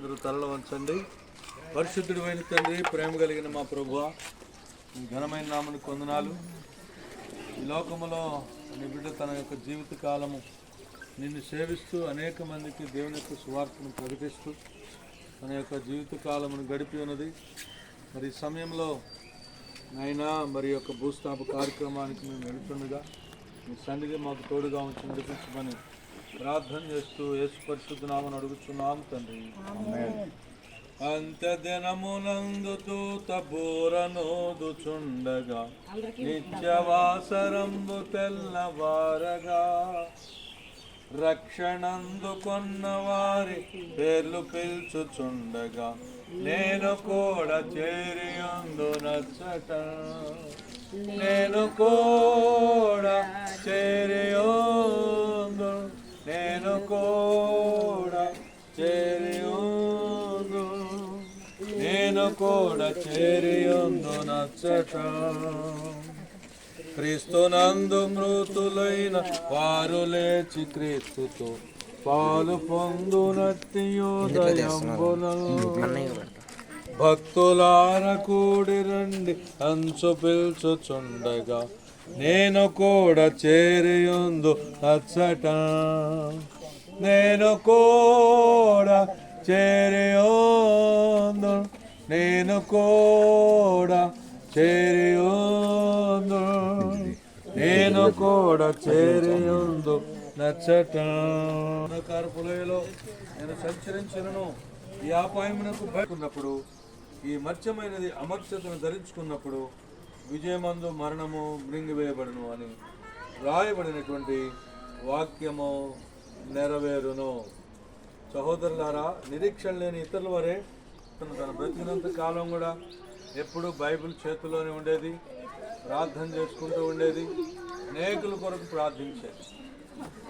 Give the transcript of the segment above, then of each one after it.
అందరూ తలలో ఉంచండి. పరిశుద్ధుడు అయిన తండ్రి, ప్రేమ కలిగిన మా ప్రభువా, మీ ఘనమైన నామని వందనాలు. ఈ లోకములో నీ బిడ్డ తన యొక్క జీవిత కాలము నిన్ను సేవిస్తూ అనేక మందికి దేవుని యొక్క సువార్తను ప్రకటిస్తూ తన యొక్క జీవిత కాలమును గడిపి ఉన్నది. మరి ఈ సమయంలో నాయనా మరి యొక్క భూస్థాప కార్యక్రమానికి మేము వెళుతుండగా మీ సన్నిధి మాకు తోడుగా ఉంచి నడిపించమని ప్రార్థన చేస్తూ యేసు పరిశుద్ధ నామమున అడుగుచున్నాం తండ్రి. అంత్యదినమునందు దూత బూరనూదుచుండగా నిత్యవాసరంబు తెల్లవారగా రక్షణందుకొన్న వారి పేర్లు పిలుచుచుండగా నేను కూడా చేరియుందునచ్చట, నేను కూడా చేరియుందు, నేను కూడా చేరియుందు, నేను కూడా చేరియుందునచ్చట. క్రీస్తునందు మృతులైన వారు లేచి క్రీస్తుతో పాలు పొందునట్టియుదయంబున భక్తులార కూడి రండి అంచు పిల్చుచుండగా నేను కూడా చేరియుందు నచ్చట, నేను కూడా చేరియుందు, నేను కూడా చేరియుందు, నేను కూడా చేరియుందు నచ్చట. పులయలో నేను సంచరించినను ఈ ఆపాయమునకు భయపడినప్పుడు, ఈ మత్స్యమైనది అమర్త్యతను ధరించుకున్నప్పుడు విజయమందు మరణము మృంగివేయబడును అని రాయబడినటువంటి వాక్యము నెరవేరును. సహోదరులారా, నిరీక్షణ లేని ఇతరుల వరే తన బ్రతికినంత కాలం కూడా ఎప్పుడు బైబిల్ చేతిలోనే ఉండేది, ప్రార్థన చేసుకుంటూ ఉండేది, అనేకుల కొరకు ప్రార్థించేది.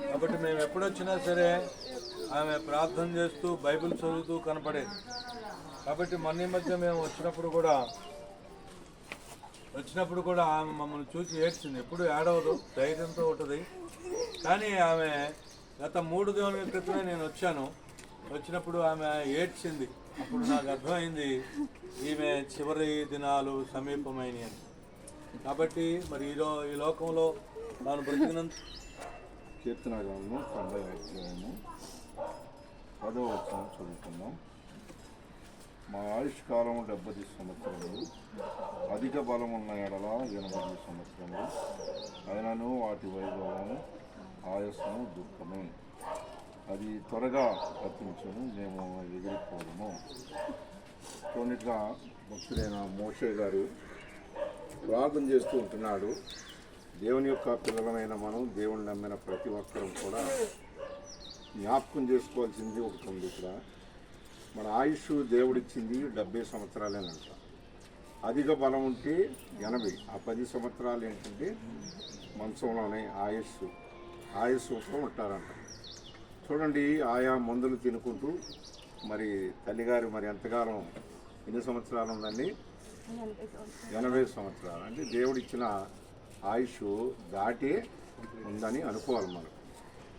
కాబట్టి మేము ఎప్పుడొచ్చినా సరే ఆమె ప్రార్థన చేస్తూ బైబిల్ చదువుతూ కనపడేది. కాబట్టి మొన్న మధ్య మేము వచ్చినప్పుడు కూడా ఆమె మమ్మల్ని చూసి ఏడ్చింది. ఎప్పుడు ఏడవదు, ధైర్యంతో ఉంటుంది. కానీ ఆమె గత 3 దినాల క్రితమే నేను వచ్చినప్పుడు ఆమె ఏడ్చింది. అప్పుడు నాకు అర్థమైంది ఈమె చివరి దినాలు సమీపమైనవి అని. కాబట్టి మరి ఈ లోకంలో తాను బ్రతికినంత కీర్తనగాను 10వ వచనం చదువుకుందాం. మా ఆయుష్కాలం 70 సంవత్సరములు, అధిక బలం ఉన్న ఎడల 80 సంవత్సరములు, అయినను వాటి వైభవము ఆయాసము దుఃఖమే, అది త్వరగా గతించును, మేము ఎగిరిపోవడము. కొన్నిట్లా భక్తుడైన మోషే గారు ప్రార్థన చేస్తూ ఉంటున్నాడు. దేవుని యొక్క పిల్లలమైన మనం, దేవుని నమ్మిన ప్రతి ఒక్కరం కూడా జ్ఞాపకం చేసుకోవాల్సింది ఒకటి ఉంది. ఇక్కడ మన ఆయుష్ దేవుడిచ్చింది 70 సంవత్సరాలేనంట. అధిక బలం ఉంటే 80. ఆ 10 సంవత్సరాలు ఏంటంటే మంచంలోనే ఆయుష్తో ఉంటారంట. చూడండి, ఆయా మందులు తినుకుంటూ మరి తల్లిగారు మరి ఎంతకాలం, ఎన్ని సంవత్సరాలు ఉందండి? 80 సంవత్సరాలు. అంటే దేవుడిచ్చిన ఆయుష్ దాటే ఉందని అనుకోవాలి. మనం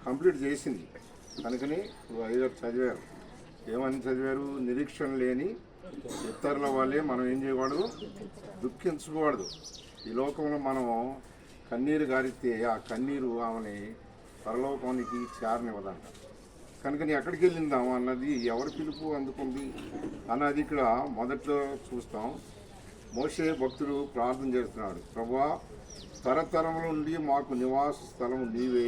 కంప్లీట్ చేసింది కనుకనే 5 చదివారు. ఏమని చదివారు? నిరీక్షణ లేని ఇతరుల వల్లే మనం ఏం చేయకూడదు, దుఃఖించకూడదు. ఈ లోకంలో మనం కన్నీరు గారిస్తే ఆ కన్నీరు ఆమెని పరలోకానికి చేరనివ్వదంట. కనుకని ఎక్కడికి వెళ్ళిందాం అన్నది, ఎవరి పిలుపు అందుకుంది అన్నది ఇక్కడ మొదట్లో చూస్తాం. మోషే భక్తుడు ప్రార్థన చేస్తున్నాడు. ప్రభువా, తరతరముల నుండి మాకు నివాస స్థలం నీవే,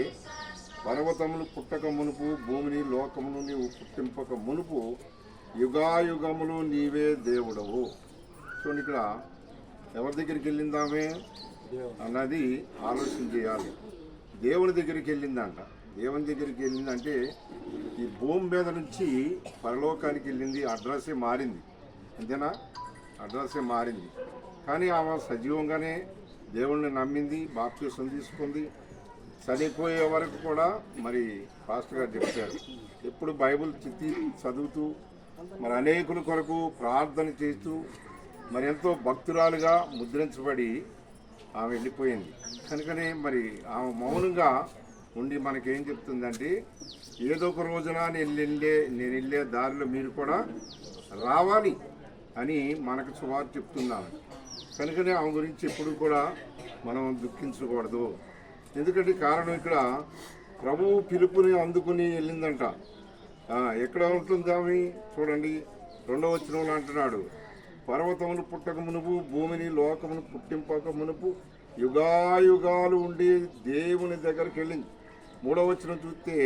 పర్వతములు పుట్టక మునుపు, భూమిని లోకమును నీవు పుట్టింపక మునుపు, యుగాయుగములు నీవే దేవుడవు. చూడండి, ఇక్కడ ఎవరి దగ్గరికి వెళ్ళిందామే అన్నది ఆలోచన చేయాలి. దేవుని దగ్గరికి వెళ్ళిందంట. దేవుని దగ్గరికి వెళ్ళిందంటే ఈ భూమి మీద నుంచి పరలోకానికి వెళ్ళింది. అడ్రస్సే మారింది, అంతేనా? అడ్రస్సే మారింది. కానీ ఆమె సజీవంగానే దేవుణ్ణి నమ్మింది, బాప్తిసం తీసుకుంది. చనిపోయే వరకు కూడా మరి పాస్టర్ గారు చెప్పారు, ఎప్పుడు బైబిల్ చదువుతూ మరి అనేకుల కొరకు ప్రార్థన చేస్తూ మరి ఎంతో భక్తురాలుగా ముద్రించబడి ఆమె వెళ్ళిపోయింది. కనుకనే మరి ఆమె మౌనంగా ఉండి మనకేం చెప్తుందంటే, ఏదో ఒక రోజున నేను వెళ్ళే దారిలో మీరు కూడా రావాలి అని మనకు సువార్త చెప్తున్నాను. కనుకనే ఆమె గురించి ఎప్పుడు కూడా మనం దుఃఖించకూడదు. ఎందుకంటే కారణం ఇక్కడ ప్రభువు పిలుపుని అందుకుని వెళ్ళిందంట. ఎక్కడ ఉంటుంది ఆమె చూడండి, 2వ వచనంలో అంటున్నాడు, పర్వతములు పుట్టక మునుపు భూమిని లోకమును పుట్టింపక మునుపు యుగాయుగాలు ఉండి దేవుని దగ్గరికి వెళ్ళింది. 3వ వచనం చూస్తే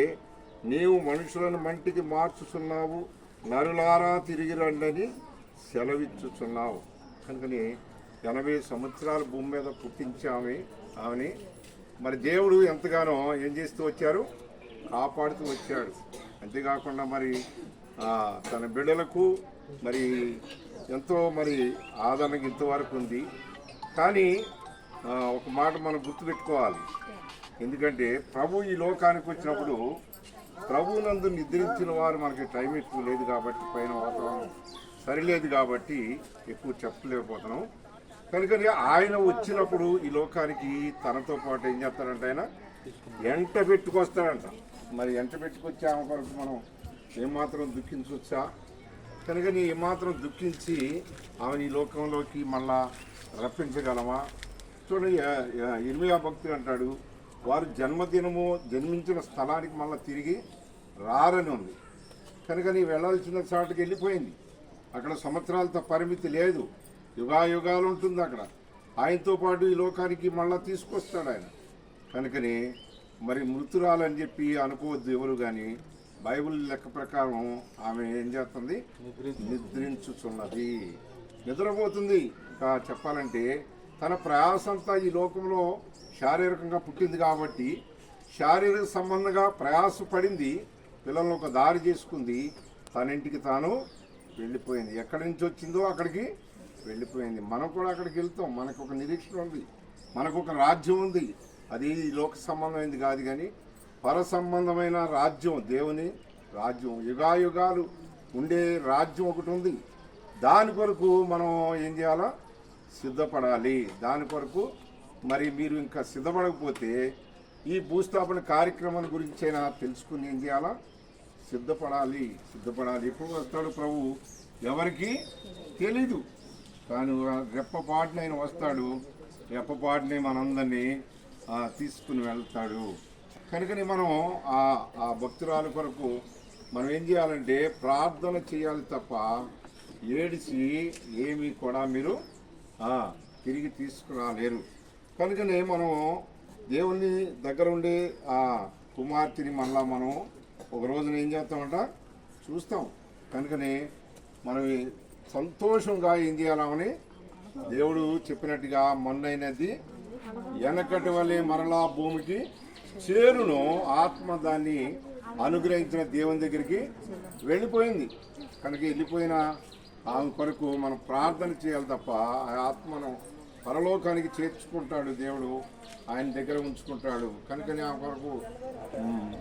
నీవు మనుషులను మంటికి మార్చుచున్నావు, నరులారా తిరిగి రండని సెలవిచ్చుచున్నావు. కనుకని 80 సంవత్సరాల భూమి మీద పుట్టించి ఆమెని మరి దేవుడు ఎంతగానో ఏం చేస్తూ వచ్చారు, కాపాడుతూ వచ్చాడు. అంతేకాకుండా మరి తన బిడ్డలకు మరి ఎంతో మరి ఆదరణకి ఇంతవరకు ఉంది. కానీ ఒక మాట మనం గుర్తుపెట్టుకోవాలి. ఎందుకంటే ప్రభు ఈ లోకానికి వచ్చినప్పుడు ప్రభువునందు నిద్రించిన వారు మనకి టైం ఎక్కువ లేదు కాబట్టి, పైన వాతావరణం సరిలేదు కాబట్టి ఎక్కువ చెప్పలేకపోతున్నాం. కనుకని ఆయన వచ్చినప్పుడు ఈ లోకానికి తనతో పాటు ఏం చేస్తాడంటే ఆయన ఎంట పెట్టుకొస్తాడంట. మరి ఎంట పెట్టుకొచ్చి ఆమె కొరకు మనం ఏమాత్రం దుఃఖించవచ్చా? కనుకని ఏమాత్రం దుఃఖించి ఆమెను ఈ లోకంలోకి మళ్ళా రప్పించగలమా? చూడండి, ఇర్మియా భక్తుడు అంటాడు, వారు జన్మించిన స్థలానికి మళ్ళీ తిరిగి రారని ఉంది. కనుకని వెళ్ళాల్సిన చాటుకి వెళ్ళిపోయింది. అక్కడ సంవత్సరాలతో పరిమితి లేదు, యుగాయుగాలు ఉంటుంది అక్కడ. ఆయనతో పాటు ఈ లోకానికి మళ్ళీ తీసుకొస్తాడు ఆయన. కనుకని మరి మృతురాలని చెప్పి అనుకోవద్దు ఎవరు. కానీ బైబిల్ లెక్క ప్రకారం ఆమె ఏం చేస్తుంది, నిద్రించుచున్నది, నిద్రపోతుంది. ఇంకా చెప్పాలంటే తన ప్రయాసంతా ఈ లోకంలో శారీరకంగా పుట్టింది కాబట్టి శారీరక సంబంధంగా ప్రయాసపడింది, పిల్లలను ఒక దారి చేసుకుంది, తన ఇంటికి తాను వెళ్ళిపోయింది. ఎక్కడి నుంచి వచ్చిందో అక్కడికి వెళ్ళిపోయింది. మనం కూడా అక్కడికి వెళ్తాం. మనకు ఒక నిరీక్షణ ఉంది, మనకు ఒక రాజ్యం ఉంది. అది లోక సంబంధమైనది కాదు, కానీ పర సంబంధమైన రాజ్యం, దేవుని రాజ్యం, యుగాయుగాలు ఉండే రాజ్యం ఒకటి ఉంది. దాని కొరకు మనం ఏం చేయాలా, సిద్ధపడాలి. దాని కొరకు మరి మీరు ఇంకా సిద్ధపడకపోతే ఈ భూస్థాపన కార్యక్రమం గురించైనా తెలుసుకుని ఏం చేయాలా, సిద్ధపడాలి. ఎప్పుడు వస్తాడు ప్రభు ఎవరికి తెలీదు, కానీ రెప్పపాటున ఆయన వస్తాడు. రెప్పపాటుని మనందరినీ తీసుకుని వెళ్తాడు. కనుకని మనం ఆ భక్తురాల కొరకు మనం ఏం చేయాలంటే ప్రార్థన చేయాలి తప్ప ఏడిసి ఏమీ కూడా మీరు తిరిగి తీసుకురాలేరు. కనుకనే మనం దేవుని దగ్గర ఉండి ఆ కుమార్తెని మళ్ళా మనం ఒక రోజున ఏం చేస్తామంట చూస్తాం. కనుకనే మనం సంతోషంగా ఏం చేయాలని దేవుడు చెప్పినట్టుగా మొన్నైనది వెనకటి వలె మరలా భూమికి చేరును, ఆత్మ దాన్ని అనుగ్రహించిన దేవుని దగ్గరికి వెళ్ళిపోయింది. కనుక వెళ్ళిపోయిన ఆమె కొరకు మనం ప్రార్థన చేయాలి తప్ప ఆ ఆత్మను పరలోకానికి చేర్చుకుంటాడు దేవుడు, ఆయన దగ్గర ఉంచుకుంటాడు. కనుకని ఆమె కొరకు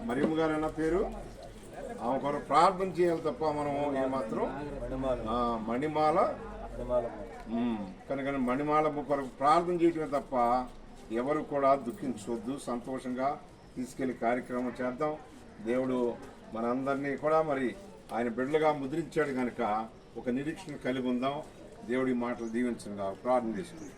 మరియమ్మ గారు అన్న పేరు, ఆమె కొరకు ప్రార్థన చేయాలి తప్ప మనం ఏమాత్రం మణిమాల కనుక మణిమాల కొరకు ప్రార్థన చేయటమే తప్ప ఎవరు కూడా దుఃఖించవద్దు. సంతోషంగా తీసుకెళ్లి కార్యక్రమం చేద్దాం. దేవుడు మనందరినీ కూడా మరి ఆయన బిడ్డలుగా ముద్రించాడు కనుక ఒక నిరీక్షణ కలిగి ఉందాం. దేవుడి మాటలు దీవించంగా ప్రార్థన చేసుకుందాం.